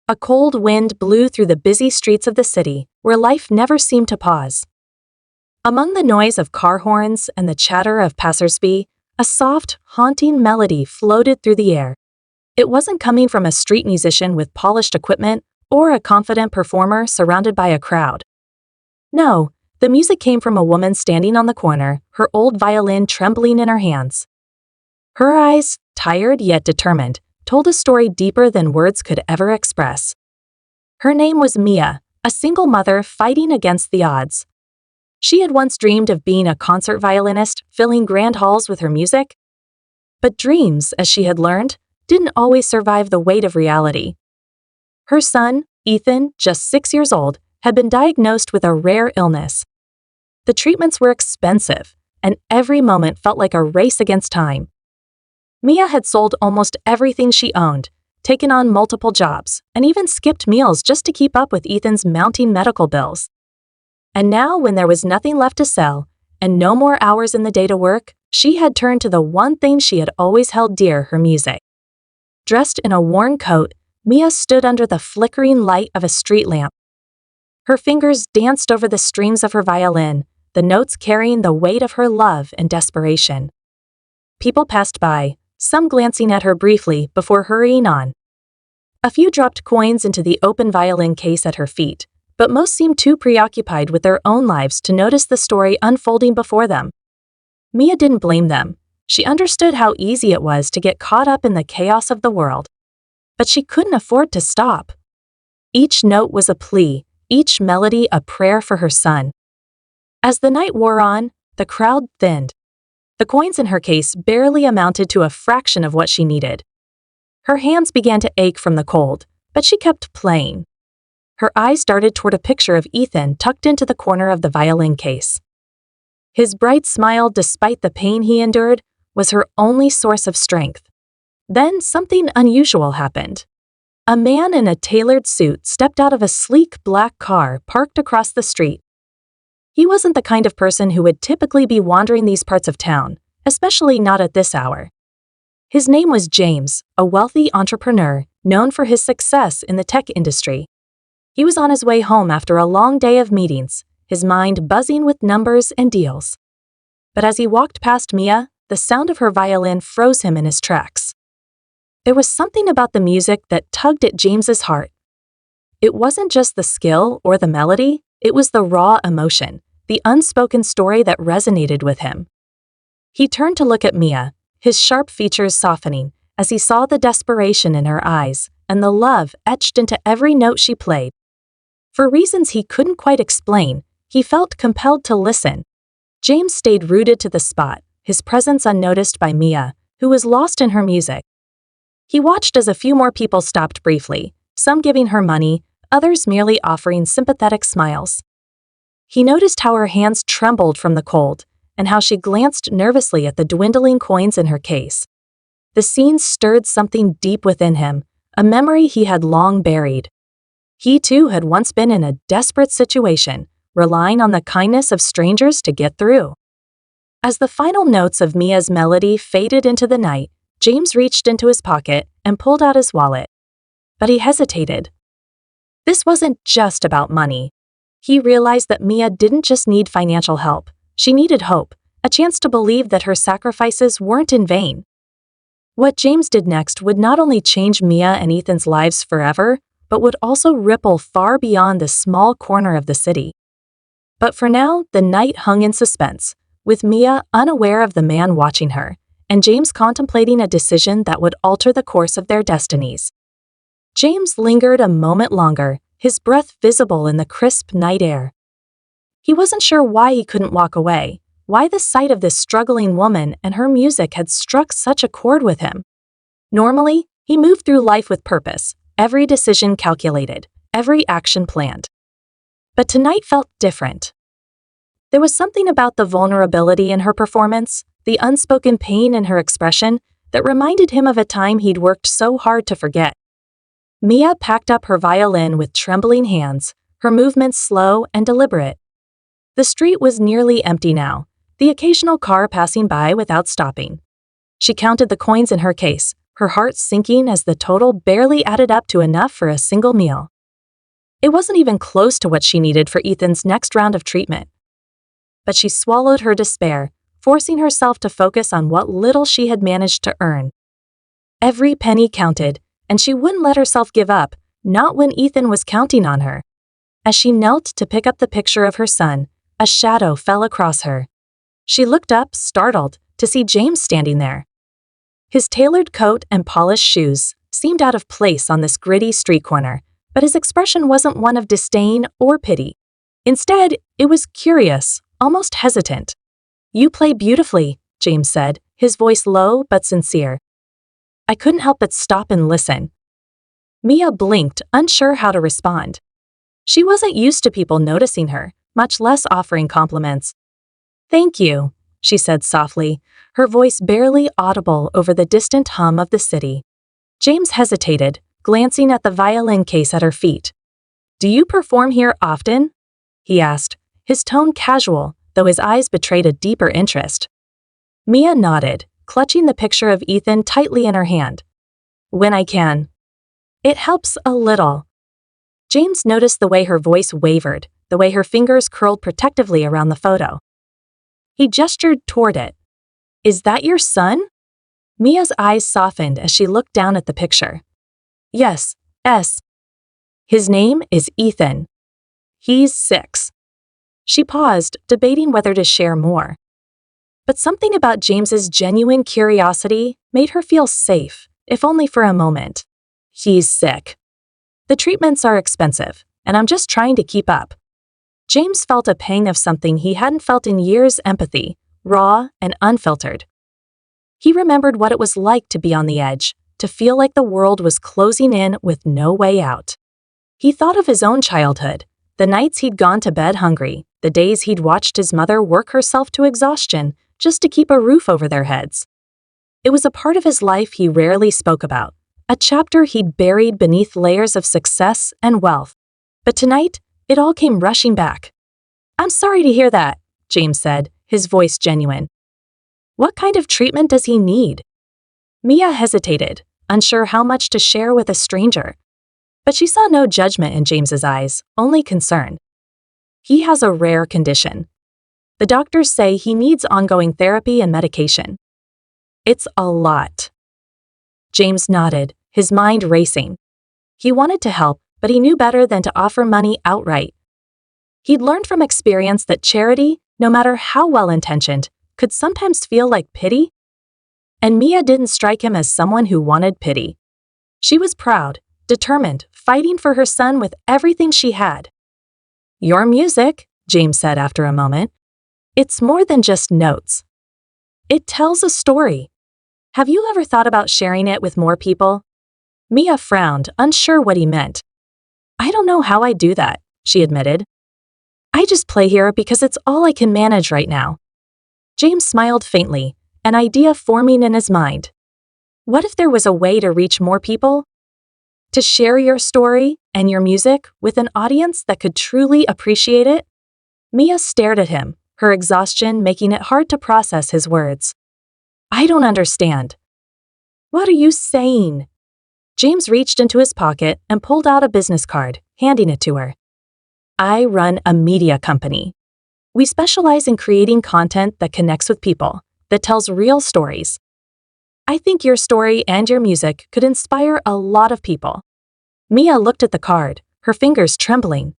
A cold wind blew through the busy streets of the city, where life never seemed to pause. Among the noise of car horns and the chatter of passersby, a soft, haunting melody floated through the air. It wasn't coming from a street musician with polished equipment or a confident performer surrounded by a crowd. No, the music came from a woman standing on the corner, her old violin trembling in her hands. Her eyes, tired yet determined, told a story deeper than words could ever express. Her name was Mia, a single mother fighting against the odds. She had once dreamed of being a concert violinist, filling grand halls with her music. But dreams, as she had learned, didn't always survive the weight of reality. Her son, Ethan, just 6 years old, had been diagnosed with a rare illness. The treatments were expensive, and every moment felt like a race against time. Mia had sold almost everything she owned, taken on multiple jobs, and even skipped meals just to keep up with Ethan's mounting medical bills. And now, when there was nothing left to sell, and no more hours in the day to work, she had turned to the one thing she had always held dear, her music. Dressed in a worn coat, Mia stood under the flickering light of a street lamp. Her fingers danced over the strings of her violin, the notes carrying the weight of her love and desperation. People passed by, some glancing at her briefly before hurrying on. A few dropped coins into the open violin case at her feet, but most seemed too preoccupied with their own lives to notice the story unfolding before them. Mia didn't blame them. She understood how easy it was to get caught up in the chaos of the world. But she couldn't afford to stop. Each note was a plea, each melody a prayer for her son. As the night wore on, the crowd thinned. The coins in her case barely amounted to a fraction of what she needed. Her hands began to ache from the cold, but she kept playing. Her eyes darted toward a picture of Ethan tucked into the corner of the violin case. His bright smile, despite the pain he endured, was her only source of strength. Then something unusual happened. A man in a tailored suit stepped out of a sleek black car parked across the street. He wasn't the kind of person who would typically be wandering these parts of town, especially not at this hour. His name was James, a wealthy entrepreneur known for his success in the tech industry. He was on his way home after a long day of meetings, his mind buzzing with numbers and deals. But as he walked past Mia, the sound of her violin froze him in his tracks. There was something about the music that tugged at James's heart. It wasn't just the skill or the melody, it was the raw emotion, the unspoken story that resonated with him. He turned to look at Mia, his sharp features softening as he saw the desperation in her eyes and the love etched into every note she played. For reasons he couldn't quite explain, he felt compelled to listen. James stayed rooted to the spot, his presence unnoticed by Mia, who was lost in her music. He watched as a few more people stopped briefly, some giving her money, others merely offering sympathetic smiles. He noticed how her hands trembled from the cold, and how she glanced nervously at the dwindling coins in her case. The scene stirred something deep within him, a memory he had long buried. He too had once been in a desperate situation, relying on the kindness of strangers to get through. As the final notes of Mia's melody faded into the night, James reached into his pocket and pulled out his wallet. But he hesitated. This wasn't just about money. He realized that Mia didn't just need financial help. She needed hope, a chance to believe that her sacrifices weren't in vain. What James did next would not only change Mia and Ethan's lives forever, but would also ripple far beyond this small corner of the city. But for now, the night hung in suspense, with Mia unaware of the man watching her, and James contemplating a decision that would alter the course of their destinies. James lingered a moment longer, his breath visible in the crisp night air. He wasn't sure why he couldn't walk away, why the sight of this struggling woman and her music had struck such a chord with him. Normally, he moved through life with purpose, every decision calculated, every action planned. But tonight felt different. There was something about the vulnerability in her performance, the unspoken pain in her expression, that reminded him of a time he'd worked so hard to forget. Mia packed up her violin with trembling hands, her movements slow and deliberate. The street was nearly empty now, the occasional car passing by without stopping. She counted the coins in her case, her heart sinking as the total barely added up to enough for a single meal. It wasn't even close to what she needed for Ethan's next round of treatment. But she swallowed her despair, forcing herself to focus on what little she had managed to earn. Every penny counted, and she wouldn't let herself give up, not when Ethan was counting on her. As she knelt to pick up the picture of her son, a shadow fell across her. She looked up, startled, to see James standing there. His tailored coat and polished shoes seemed out of place on this gritty street corner, but his expression wasn't one of disdain or pity. Instead, it was curious, almost hesitant. "You play beautifully," James said, his voice low but sincere. I couldn't help but stop and listen. Mia blinked, unsure how to respond. She wasn't used to people noticing her, much less offering compliments. "Thank you," she said softly, her voice barely audible over the distant hum of the city. James hesitated, glancing at the violin case at her feet. "Do you perform here often?" he asked, his tone casual, though his eyes betrayed a deeper interest. Mia nodded, clutching the picture of Ethan tightly in her hand. "When I can." "It helps a little." James noticed the way her voice wavered, the way her fingers curled protectively around the photo. He gestured toward it. "Is that your son?" Mia's eyes softened as she looked down at the picture. "Yes, S. His name is Ethan. He's 6. She paused, debating whether to share more. But something about James's genuine curiosity made her feel safe, if only for a moment. "He's sick. The treatments are expensive, and I'm just trying to keep up." James felt a pang of something he hadn't felt in years: empathy, raw and unfiltered. He remembered what it was like to be on the edge, to feel like the world was closing in with no way out. He thought of his own childhood, the nights he'd gone to bed hungry, the days he'd watched his mother work herself to exhaustion just to keep a roof over their heads. It was a part of his life he rarely spoke about, a chapter he'd buried beneath layers of success and wealth. But tonight, it all came rushing back. "I'm sorry to hear that," James said, his voice genuine. "What kind of treatment does he need?" Mia hesitated, unsure how much to share with a stranger. But she saw no judgment in James's eyes, only concern. "He has a rare condition. The doctors say he needs ongoing therapy and medication." "It's a lot." James nodded, his mind racing. He wanted to help, but he knew better than to offer money outright. He'd learned from experience that charity, no matter how well-intentioned, could sometimes feel like pity. And Mia didn't strike him as someone who wanted pity. She was proud, determined, fighting for her son with everything she had. "Your music," James said after a moment, "it's more than just notes. It tells a story. Have you ever thought about sharing it with more people?" Mia frowned, unsure what he meant. "I don't know how I do that," she admitted. "I just play here because it's all I can manage right now." James smiled faintly, an idea forming in his mind. What if there was a way to reach more people? To share your story and your music with an audience that could truly appreciate it? Mia stared at him, her exhaustion making it hard to process his words. "I don't understand." "What are you saying?" James reached into his pocket and pulled out a business card, handing it to her. "I run a media company. We specialize in creating content that connects with people, that tells real stories. I think your story and your music could inspire a lot of people." Mia looked at the card, her fingers trembling.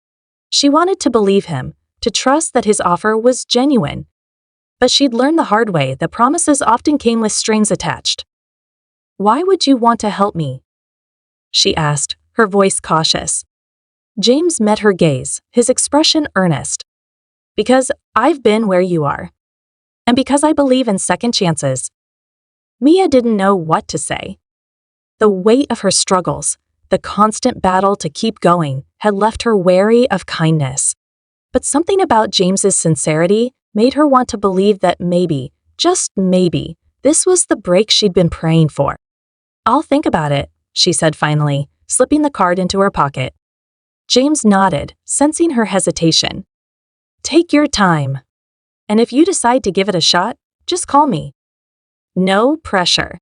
She wanted to believe him, to trust that his offer was genuine. But she'd learned the hard way that promises often came with strings attached. "Why would you want to help me?" she asked, her voice cautious. James met her gaze, his expression earnest. "Because I've been where you are. And because I believe in second chances." Mia didn't know what to say. The weight of her struggles, the constant battle to keep going, had left her wary of kindness. But something about James's sincerity made her want to believe that maybe, just maybe, this was the break she'd been praying for. "I'll think about it," she said finally, slipping the card into her pocket. James nodded, sensing her hesitation. "Take your time. And if you decide to give it a shot, just call me." No pressure.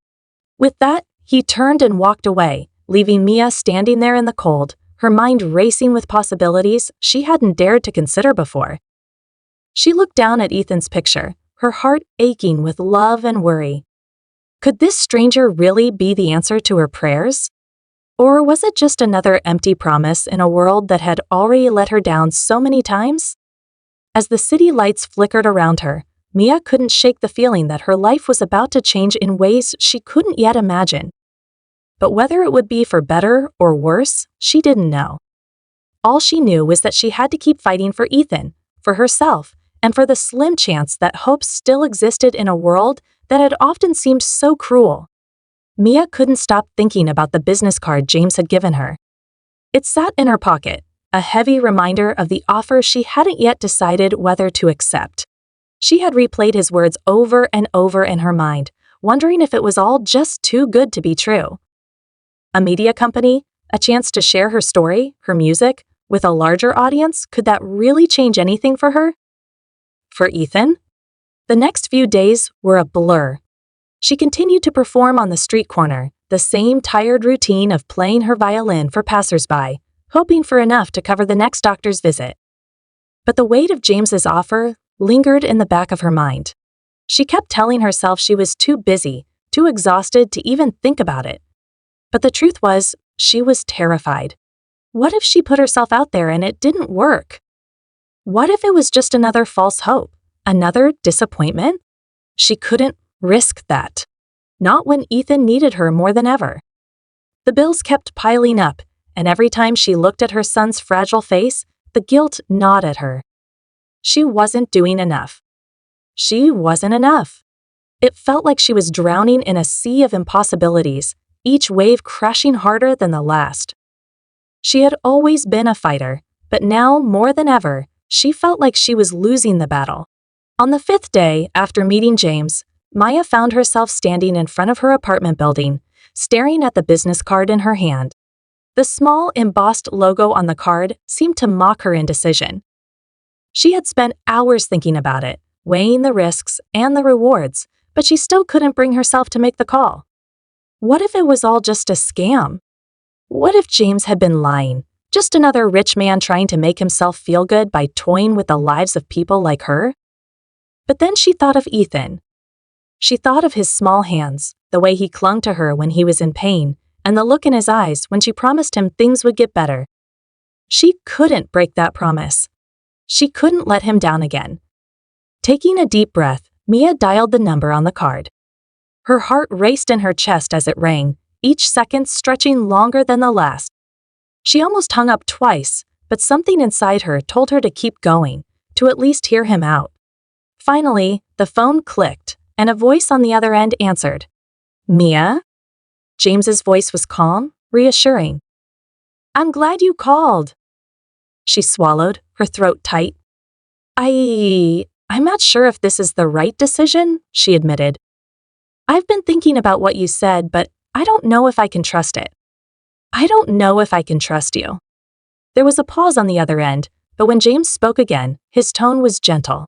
With that, He turned and walked away, leaving Mia standing there in the cold, her mind racing with possibilities she hadn't dared to consider before. She looked down at Ethan's picture, her heart aching with love and worry. Could this stranger really be the answer to her prayers? Or was it just another empty promise in a world that had already let her down so many times? As the city lights flickered around her, Mia couldn't shake the feeling that her life was about to change in ways she couldn't yet imagine. But whether it would be for better or worse, she didn't know. All she knew was that she had to keep fighting for Ethan, for herself, and for the slim chance that hope still existed in a world that had often seemed so cruel. Mia couldn't stop thinking about the business card James had given her. It sat in her pocket, a heavy reminder of the offer she hadn't yet decided whether to accept. She had replayed his words over and over in her mind, wondering if it was all just too good to be true. A media company, a chance to share her story, her music, with a larger audience, could that really change anything for her? For Ethan? The next few days were a blur. She continued to perform on the street corner, the same tired routine of playing her violin for passersby, hoping for enough to cover the next doctor's visit. But the weight of James's offer lingered in the back of her mind. She kept telling herself she was too busy, too exhausted to even think about it. But the truth was, she was terrified. What if she put herself out there and it didn't work? What if it was just another false hope, another disappointment? She couldn't risk that. Not when Ethan needed her more than ever. The bills kept piling up, and every time she looked at her son's fragile face, the guilt gnawed at her. She wasn't doing enough. She wasn't enough. It felt like she was drowning in a sea of impossibilities, each wave crashing harder than the last. She had always been a fighter, but now, more than ever, she felt like she was losing the battle. On the 5th day after meeting James, Maya found herself standing in front of her apartment building, staring at the business card in her hand. The small, embossed logo on the card seemed to mock her indecision. She had spent hours thinking about it, weighing the risks and the rewards, but she still couldn't bring herself to make the call. What if it was all just a scam? What if James had been lying, just another rich man trying to make himself feel good by toying with the lives of people like her? But then she thought of Ethan. She thought of his small hands, the way he clung to her when he was in pain, and the look in his eyes when she promised him things would get better. She couldn't break that promise. She couldn't let him down again. Taking a deep breath, Mia dialed the number on the card. Her heart raced in her chest as it rang, each second stretching longer than the last. She almost hung up twice, but something inside her told her to keep going, to at least hear him out. Finally, the phone clicked, and a voice on the other end answered. "Mia?" James's voice was calm, reassuring. "I'm glad you called." She swallowed, her throat tight. I'm not sure if this is the right decision," she admitted. "I've been thinking about what you said, but I don't know if I can trust it. I don't know if I can trust you." There was a pause on the other end, but when James spoke again, his tone was gentle.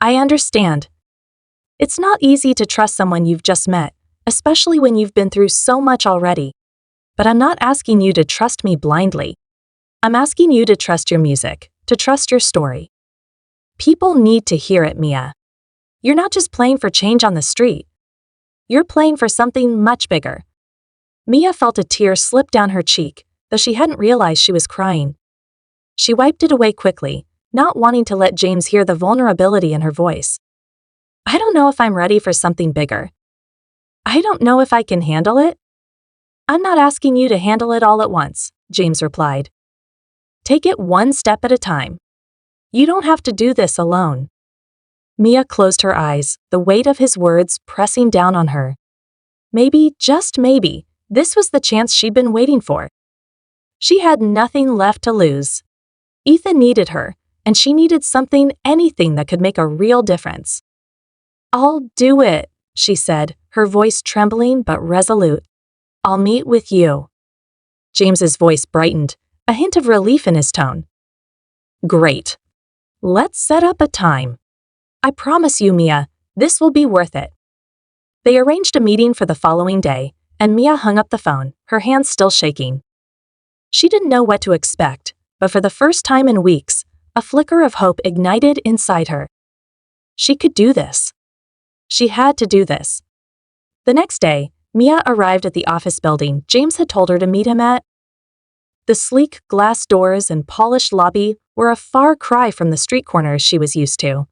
"I understand. It's not easy to trust someone you've just met, especially when you've been through so much already. But I'm not asking you to trust me blindly. I'm asking you to trust your music, to trust your story. People need to hear it, Mia. You're not just playing for change on the street. You're playing for something much bigger." Mia felt a tear slip down her cheek, though she hadn't realized she was crying. She wiped it away quickly, not wanting to let James hear the vulnerability in her voice. "I don't know if I'm ready for something bigger. I don't know if I can handle it." "I'm not asking you to handle it all at once," James replied. "Take it one step at a time. You don't have to do this alone." Mia closed her eyes, the weight of his words pressing down on her. Maybe, just maybe, this was the chance she'd been waiting for. She had nothing left to lose. Ethan needed her, and she needed anything that could make a real difference. "I'll do it," she said, her voice trembling but resolute. "I'll meet with you." James's voice brightened, a hint of relief in his tone. "Great. Let's set up a time. I promise you, Mia, this will be worth it." They arranged a meeting for the following day, and Mia hung up the phone, her hands still shaking. She didn't know what to expect, but for the first time in weeks, a flicker of hope ignited inside her. She could do this. She had to do this. The next day, Mia arrived at the office building James had told her to meet him at. The sleek glass doors and polished lobby were a far cry from the street corners she was used to.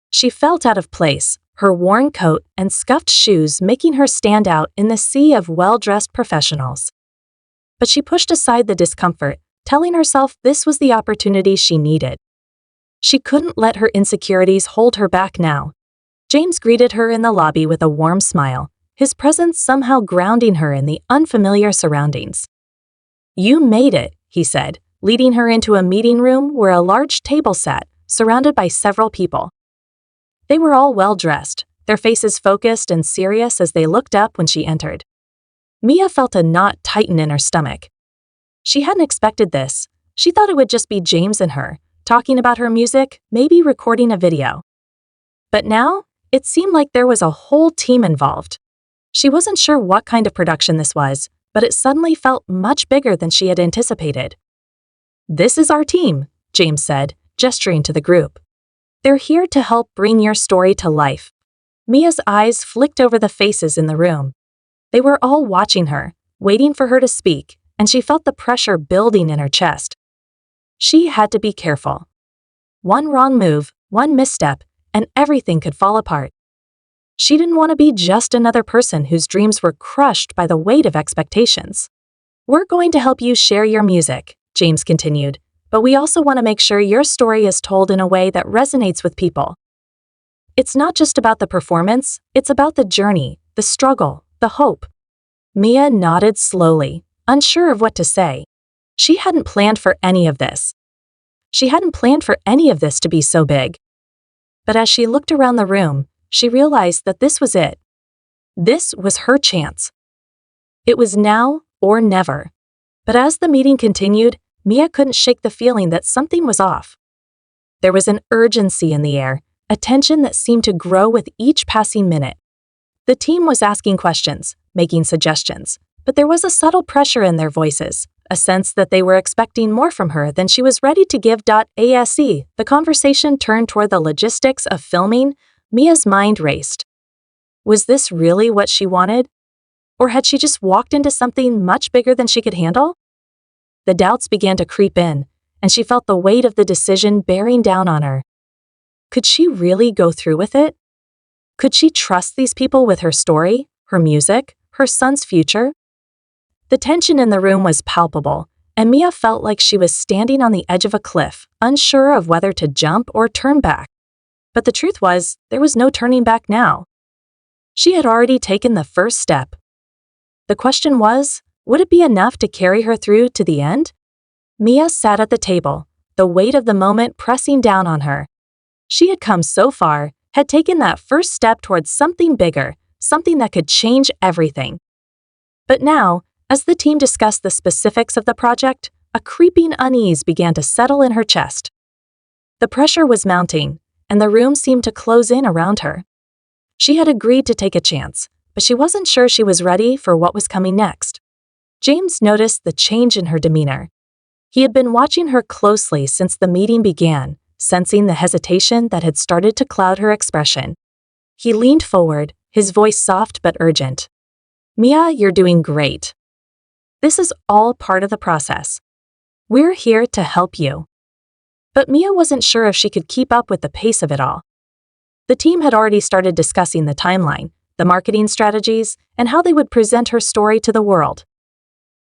She felt out of place, her worn coat and scuffed shoes making her stand out in the sea of well-dressed professionals. But she pushed aside the discomfort, telling herself this was the opportunity she needed. She couldn't let her insecurities hold her back now. James greeted her in the lobby with a warm smile, his presence somehow grounding her in the unfamiliar surroundings. "You made it," he said, leading her into a meeting room where a large table sat, surrounded by several people. They were all well-dressed, their faces focused and serious as they looked up when she entered. Mia felt a knot tighten in her stomach. She hadn't expected this. She thought it would just be James and her, talking about her music, maybe recording a video. But now, it seemed like there was a whole team involved. She wasn't sure what kind of production this was, but it suddenly felt much bigger than she had anticipated. "This is our team," James said, gesturing to the group. "They're here to help bring your story to life." Mia's eyes flicked over the faces in the room. They were all watching her, waiting for her to speak, and she felt the pressure building in her chest. She had to be careful. One wrong move, one misstep, and everything could fall apart. She didn't want to be just another person whose dreams were crushed by the weight of expectations. "We're going to help you share your music," James continued, "but we also want to make sure your story is told in a way that resonates with people. It's not just about the performance, it's about the journey, the struggle, the hope." Mia nodded slowly, unsure of what to say. She hadn't planned for any of this. She hadn't planned for any of this to be so big. But as she looked around the room, she realized that this was it. This was her chance. It was now or never. But as the meeting continued, Mia couldn't shake the feeling that something was off. There was an urgency in the air, a tension that seemed to grow with each passing minute. The team was asking questions, making suggestions, but there was a subtle pressure in their voices, a sense that they were expecting more from her than she was ready to give. As the conversation turned toward the logistics of filming, Mia's mind raced. Was this really what she wanted? Or had she just walked into something much bigger than she could handle? The doubts began to creep in, and she felt the weight of the decision bearing down on her. Could she really go through with it? Could she trust these people with her story, her music, her son's future? The tension in the room was palpable, and Mia felt like she was standing on the edge of a cliff, unsure of whether to jump or turn back. But the truth was, there was no turning back now. She had already taken the first step. The question was, would it be enough to carry her through to the end? Mia sat at the table, the weight of the moment pressing down on her. She had come so far, had taken that first step towards something bigger, something that could change everything. But now, as the team discussed the specifics of the project, a creeping unease began to settle in her chest. The pressure was mounting, and the room seemed to close in around her. She had agreed to take a chance, but she wasn't sure she was ready for what was coming next. James noticed the change in her demeanor. He had been watching her closely since the meeting began, sensing the hesitation that had started to cloud her expression. He leaned forward, his voice soft but urgent. "Mia, you're doing great. This is all part of the process. We're here to help you." But Mia wasn't sure if she could keep up with the pace of it all. The team had already started discussing the timeline, the marketing strategies, and how they would present her story to the world.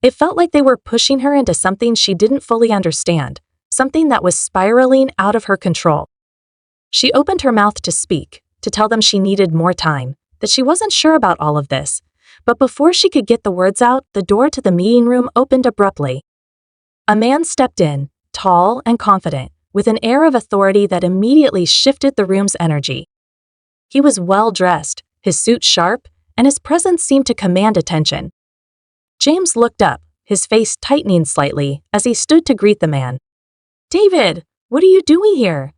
It felt like they were pushing her into something she didn't fully understand, something that was spiraling out of her control. She opened her mouth to speak, to tell them she needed more time, that she wasn't sure about all of this, but before she could get the words out, the door to the meeting room opened abruptly. A man stepped in, tall and confident, with an air of authority that immediately shifted the room's energy. He was well-dressed, his suit sharp, and his presence seemed to command attention. James looked up, his face tightening slightly as he stood to greet the man. "David, what are you doing here?"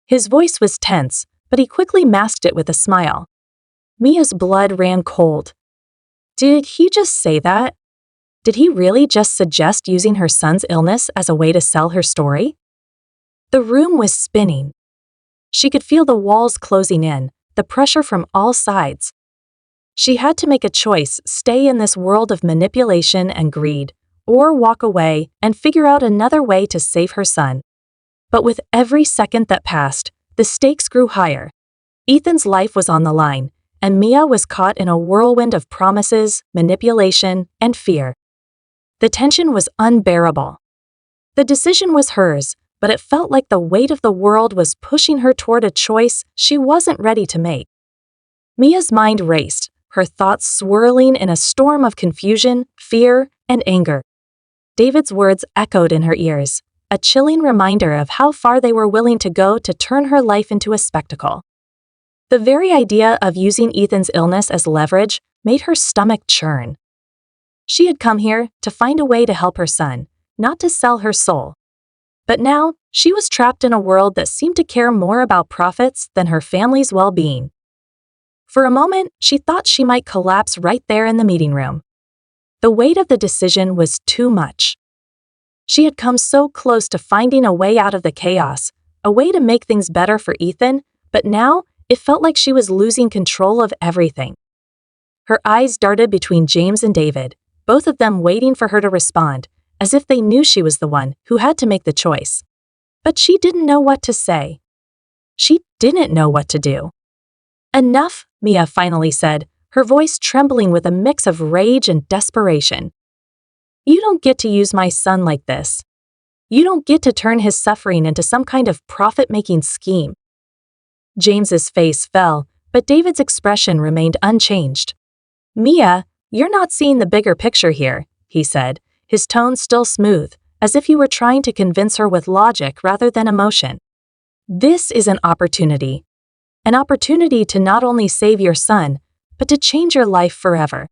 His voice was tense, but he quickly masked it with a smile. Mia's blood ran cold. Did he just say that? Did he really just suggest using her son's illness as a way to sell her story? The room was spinning. She could feel the walls closing in, the pressure from all sides. She had to make a choice: stay in this world of manipulation and greed, or walk away and figure out another way to save her son. But with every second that passed, the stakes grew higher. Ethan's life was on the line, and Mia was caught in a whirlwind of promises, manipulation, and fear. The tension was unbearable. The decision was hers, but it felt like the weight of the world was pushing her toward a choice she wasn't ready to make. Mia's mind raced, her thoughts swirling in a storm of confusion, fear, and anger. David's words echoed in her ears, a chilling reminder of how far they were willing to go to turn her life into a spectacle. The very idea of using Ethan's illness as leverage made her stomach churn. She had come here to find a way to help her son, not to sell her soul. But now, she was trapped in a world that seemed to care more about profits than her family's well-being. For a moment, she thought she might collapse right there in the meeting room. The weight of the decision was too much. She had come so close to finding a way out of the chaos, a way to make things better for Ethan, but now it felt like she was losing control of everything. Her eyes darted between James and David, both of them waiting for her to respond, as if they knew she was the one who had to make the choice. But she didn't know what to say. She didn't know what to do. "Enough," Mia finally said, her voice trembling with a mix of rage and desperation. "You don't get to use my son like this. You don't get to turn his suffering into some kind of profit-making scheme." James's face fell, but David's expression remained unchanged. "Mia, you're not seeing the bigger picture here," he said, his tone still smooth, as if he were trying to convince her with logic rather than emotion. "This is an opportunity. An opportunity to not only save your son, but to change your life forever."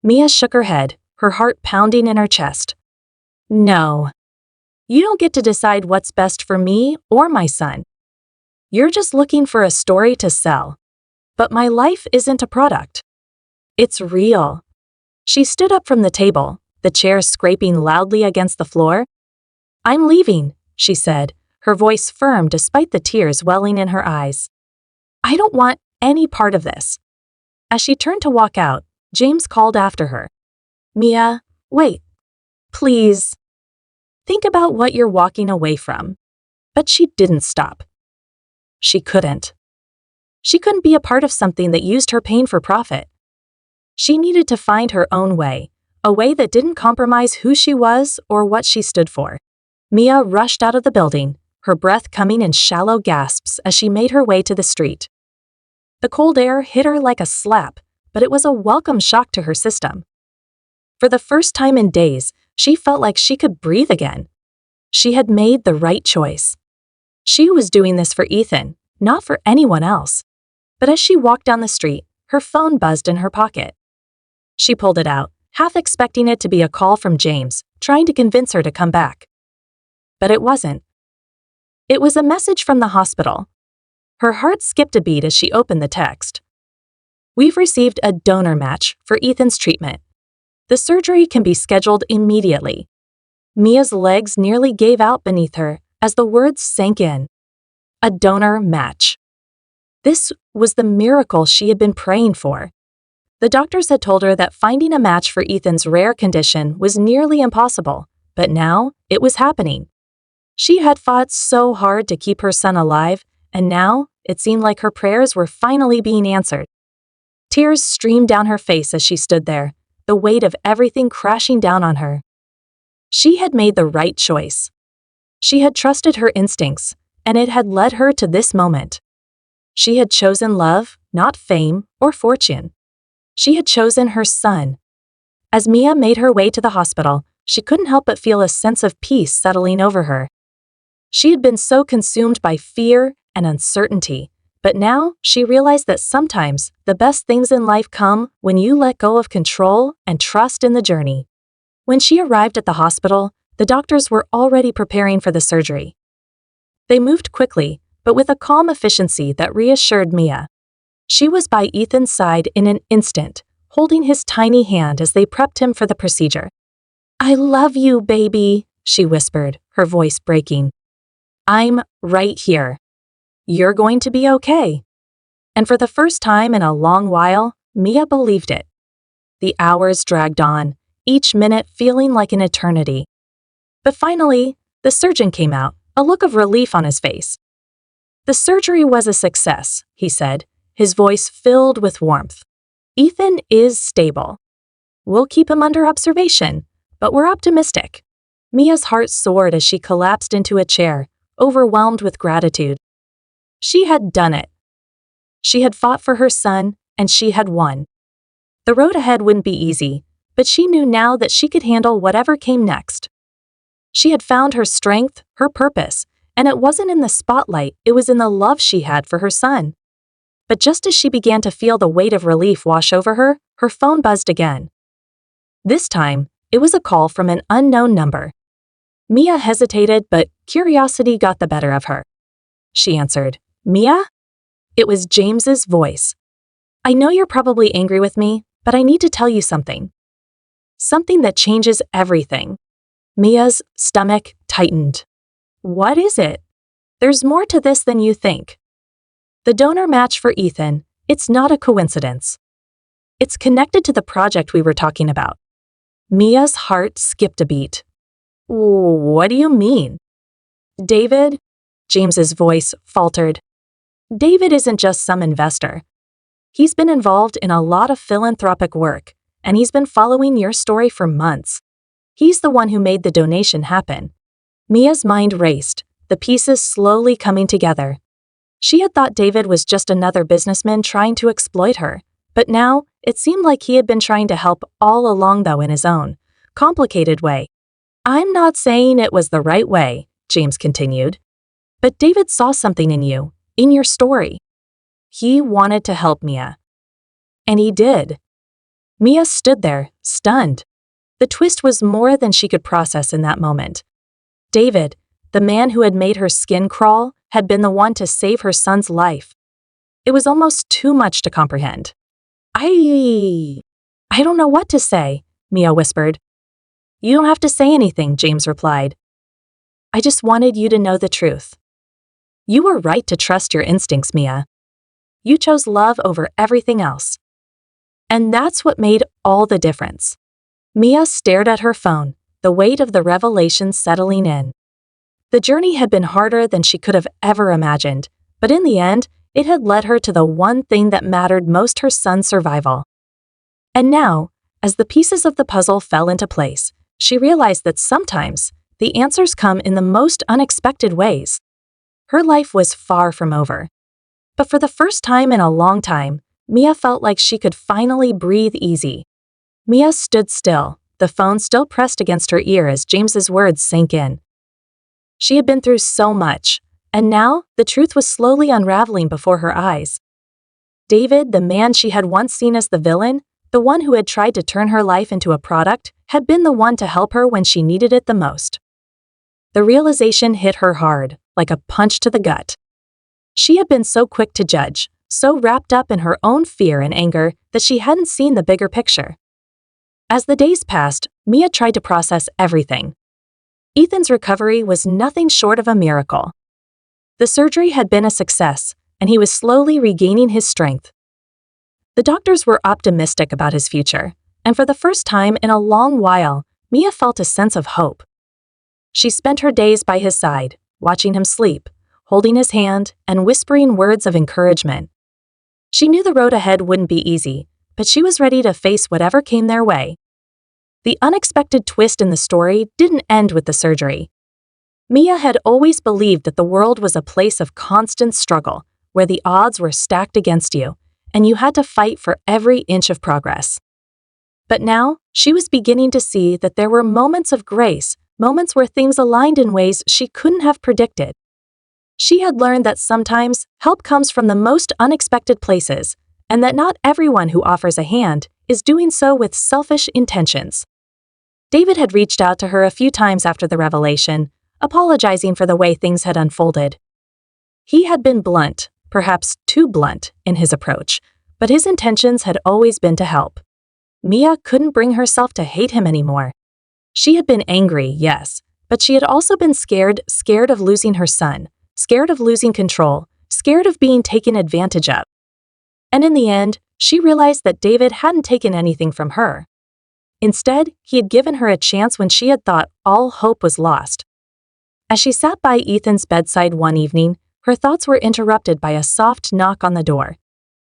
Mia shook her head, her heart pounding in her chest. "No. You don't get to decide what's best for me or my son. You're just looking for a story to sell. But my life isn't a product. It's real." She stood up from the table, the chair scraping loudly against the floor. "I'm leaving," she said, her voice firm despite the tears welling in her eyes. "I don't want any part of this." As she turned to walk out, James called after her. "Mia, wait. Please. Think about what you're walking away from." But she didn't stop. She couldn't. She couldn't be a part of something that used her pain for profit. She needed to find her own way, a way that didn't compromise who she was or what she stood for. Mia rushed out of the building, her breath coming in shallow gasps as she made her way to the street. The cold air hit her like a slap, but it was a welcome shock to her system. For the first time in days, she felt like she could breathe again. She had made the right choice. She was doing this for Ethan, not for anyone else. But as she walked down the street, her phone buzzed in her pocket. She pulled it out, half expecting it to be a call from James, trying to convince her to come back. But it wasn't. It was a message from the hospital. Her heart skipped a beat as she opened the text. "We've received a donor match for Ethan's treatment. The surgery can be scheduled immediately." Mia's legs nearly gave out beneath her as the words sank in. A donor match. This was the miracle she had been praying for. The doctors had told her that finding a match for Ethan's rare condition was nearly impossible, but now it was happening. She had fought so hard to keep her son alive, and now it seemed like her prayers were finally being answered. Tears streamed down her face as she stood there, the weight of everything crashing down on her. She had made the right choice. She had trusted her instincts, and it had led her to this moment. She had chosen love, not fame or fortune. She had chosen her son. As Mia made her way to the hospital, she couldn't help but feel a sense of peace settling over her. She had been so consumed by fear and uncertainty, but now she realized that sometimes the best things in life come when you let go of control and trust in the journey. When she arrived at the hospital, the doctors were already preparing for the surgery. They moved quickly, but with a calm efficiency that reassured Mia. She was by Ethan's side in an instant, holding his tiny hand as they prepped him for the procedure. "I love you, baby," she whispered, her voice breaking. "I'm right here. You're going to be okay." And for the first time in a long while, Mia believed it. The hours dragged on, each minute feeling like an eternity. But finally, the surgeon came out, a look of relief on his face. "The surgery was a success," he said, his voice filled with warmth. "Ethan is stable. We'll keep him under observation, but we're optimistic." Mia's heart soared as she collapsed into a chair, overwhelmed with gratitude. She had done it. She had fought for her son, and she had won. The road ahead wouldn't be easy, but she knew now that she could handle whatever came next. She had found her strength, her purpose, and it wasn't in the spotlight, it was in the love she had for her son. But just as she began to feel the weight of relief wash over her, her phone buzzed again. This time, it was a call from an unknown number. Mia hesitated, but curiosity got the better of her. She answered. "Mia?" It was James's voice. "I know you're probably angry with me, but I need to tell you something. Something that changes everything." Mia's stomach tightened. "What is it?" "There's more to this than you think. The donor match for Ethan, it's not a coincidence. It's connected to the project we were talking about." Mia's heart skipped a beat. "What do you mean?" "David," James's voice faltered. "David isn't just some investor. He's been involved in a lot of philanthropic work, and he's been following your story for months. He's the one who made the donation happen." Mia's mind raced, the pieces slowly coming together. She had thought David was just another businessman trying to exploit her, but now it seemed like he had been trying to help all along, though in his own complicated way. "I'm not saying it was the right way," James continued. "But David saw something in you, in your story. He wanted to help Mia. And he did." Mia stood there, stunned. The twist was more than she could process in that moment. David, the man who had made her skin crawl, had been the one to save her son's life. It was almost too much to comprehend. I don't know what to say," Mia whispered. "You don't have to say anything," James replied. "I just wanted you to know the truth. You were right to trust your instincts, Mia. You chose love over everything else. And that's what made all the difference." Mia stared at her phone, the weight of the revelation settling in. The journey had been harder than she could have ever imagined, but in the end, it had led her to the one thing that mattered most: her son's survival. And now, as the pieces of the puzzle fell into place, she realized that sometimes the answers come in the most unexpected ways. Her life was far from over. But for the first time in a long time, Mia felt like she could finally breathe easy. Mia stood still, the phone still pressed against her ear as James's words sank in. She had been through so much, and now the truth was slowly unraveling before her eyes. David, the man she had once seen as the villain, the one who had tried to turn her life into a product, had been the one to help her when she needed it the most. The realization hit her hard, like a punch to the gut. She had been so quick to judge, so wrapped up in her own fear and anger that she hadn't seen the bigger picture. As the days passed, Mia tried to process everything. Ethan's recovery was nothing short of a miracle. The surgery had been a success, and he was slowly regaining his strength. The doctors were optimistic about his future, and for the first time in a long while, Mia felt a sense of hope. She spent her days by his side, watching him sleep, holding his hand, and whispering words of encouragement. She knew the road ahead wouldn't be easy, but she was ready to face whatever came their way. The unexpected twist in the story didn't end with the surgery. Mia had always believed that the world was a place of constant struggle, where the odds were stacked against you, and you had to fight for every inch of progress. But now, she was beginning to see that there were moments of grace, moments where things aligned in ways she couldn't have predicted. She had learned that sometimes help comes from the most unexpected places, and that not everyone who offers a hand is doing so with selfish intentions. David had reached out to her a few times after the revelation, apologizing for the way things had unfolded. He had been blunt, perhaps too blunt, in his approach, but his intentions had always been to help. Mia couldn't bring herself to hate him anymore. She had been angry, yes, but she had also been scared of losing her son, scared of losing control, scared of being taken advantage of. And in the end, she realized that David hadn't taken anything from her. Instead, he had given her a chance when she had thought all hope was lost. As she sat by Ethan's bedside one evening, her thoughts were interrupted by a soft knock on the door.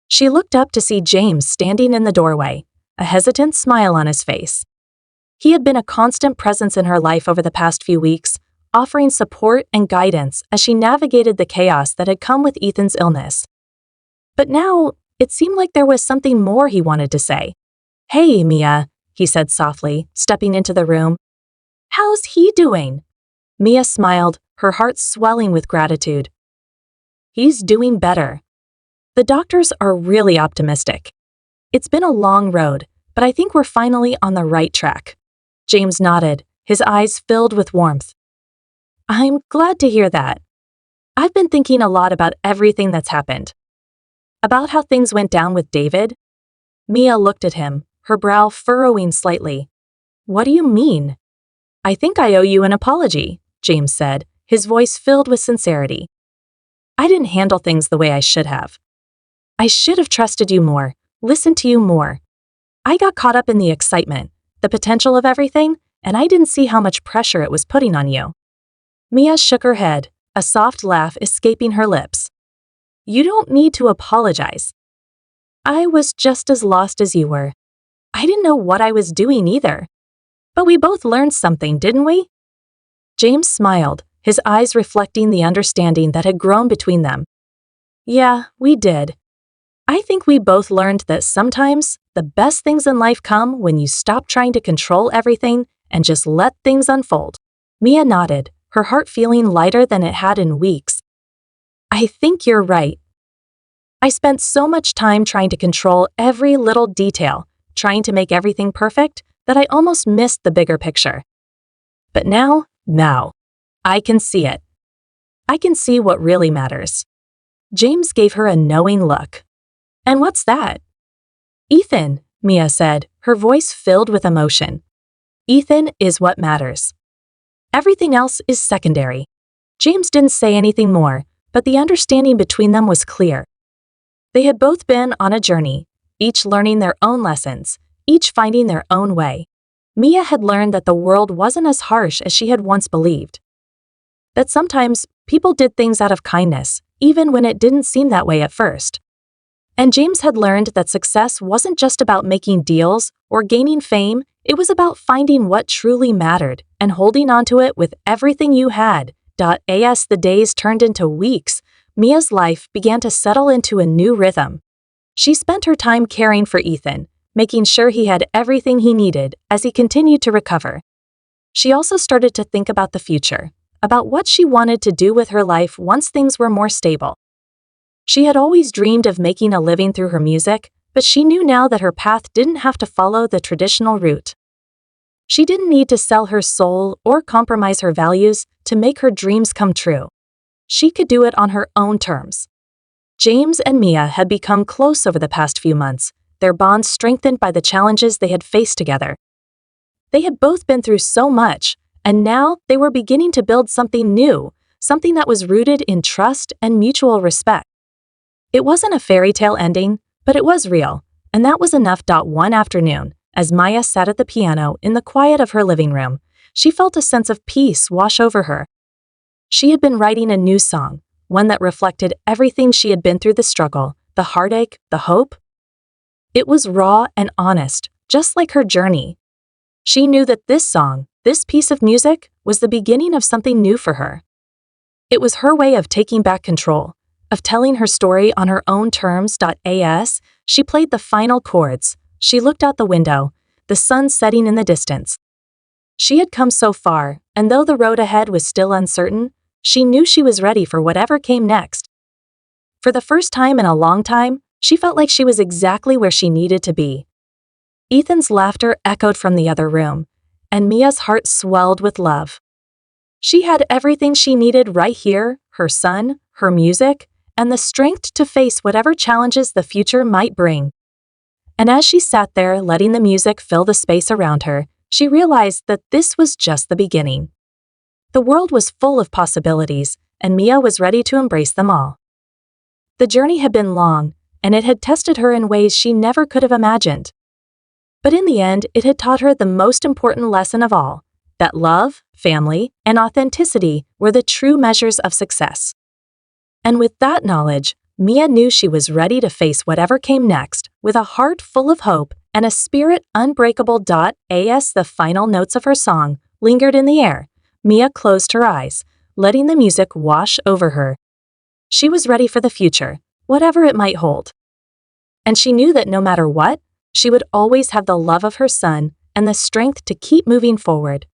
She looked up to see James standing in the doorway, a hesitant smile on his face. He had been a constant presence in her life over the past few weeks, offering support and guidance as she navigated the chaos that had come with Ethan's illness. But now, it seemed like there was something more he wanted to say. "Hey, Mia," he said softly, stepping into the room. "How's he doing?" Mia smiled, her heart swelling with gratitude. "He's doing better. The doctors are really optimistic. It's been a long road, but I think we're finally on the right track." James nodded, his eyes filled with warmth. "I'm glad to hear that. I've been thinking a lot about everything that's happened. About how things went down with David." Mia looked at him, her brow furrowing slightly. "What do you mean?" "I think I owe you an apology," James said, his voice filled with sincerity. "I didn't handle things the way I should have. I should have trusted you more, listened to you more. I got caught up in the excitement, the potential of everything, and I didn't see how much pressure it was putting on you." Mia shook her head, a soft laugh escaping her lips. "You don't need to apologize. I was just as lost as you were. I didn't know what I was doing either. But we both learned something, didn't we?" James smiled, his eyes reflecting the understanding that had grown between them. "Yeah, we did. I think we both learned that sometimes the best things in life come when you stop trying to control everything and just let things unfold." Mia nodded, her heart feeling lighter than it had in weeks. "I think you're right. I spent so much time trying to control every little detail, trying to make everything perfect, that I almost missed the bigger picture. But now, I can see it. I can see what really matters." James gave her a knowing look. "And what's that?" "Ethan," Mia said, her voice filled with emotion. "Ethan is what matters. Everything else is secondary." James didn't say anything more, but the understanding between them was clear. They had both been on a journey, each learning their own lessons, each finding their own way. Mia had learned that the world wasn't as harsh as she had once believed. That sometimes people did things out of kindness, even when it didn't seem that way at first. And James had learned that success wasn't just about making deals or gaining fame, it was about finding what truly mattered and holding onto it with everything you had. As the days turned into weeks, Mia's life began to settle into a new rhythm. She spent her time caring for Ethan, making sure he had everything he needed as he continued to recover. She also started to think about the future, about what she wanted to do with her life once things were more stable. She had always dreamed of making a living through her music, but she knew now that her path didn't have to follow the traditional route. She didn't need to sell her soul or compromise her values to make her dreams come true. She could do it on her own terms. James and Mia had become close over the past few months, their bond strengthened by the challenges they had faced together. They had both been through so much, and now they were beginning to build something new, something that was rooted in trust and mutual respect. It wasn't a fairy tale ending, but it was real, and that was enough. One afternoon, as Maya sat at the piano in the quiet of her living room, she felt a sense of peace wash over her. She had been writing a new song, one that reflected everything she had been through: the struggle, the heartache, the hope. It was raw and honest, just like her journey. She knew that this song, this piece of music, was the beginning of something new for her. It was her way of taking back control, of telling her story on her own terms. As she played the final chords, she looked out the window, the sun setting in the distance. She had come so far, and though the road ahead was still uncertain, she knew she was ready for whatever came next. For the first time in a long time, she felt like she was exactly where she needed to be. Ethan's laughter echoed from the other room, and Mia's heart swelled with love. She had everything she needed right here: her son, her music, and the strength to face whatever challenges the future might bring. And as she sat there letting the music fill the space around her, she realized that this was just the beginning. The world was full of possibilities, and Mia was ready to embrace them all. The journey had been long, and it had tested her in ways she never could have imagined. But in the end, it had taught her the most important lesson of all, that love, family, and authenticity were the true measures of success. And with that knowledge, Mia knew she was ready to face whatever came next, with a heart full of hope and a spirit unbreakable. As the final notes of her song lingered in the air, Mia closed her eyes, letting the music wash over her. She was ready for the future, whatever it might hold. And she knew that no matter what, she would always have the love of her son and the strength to keep moving forward.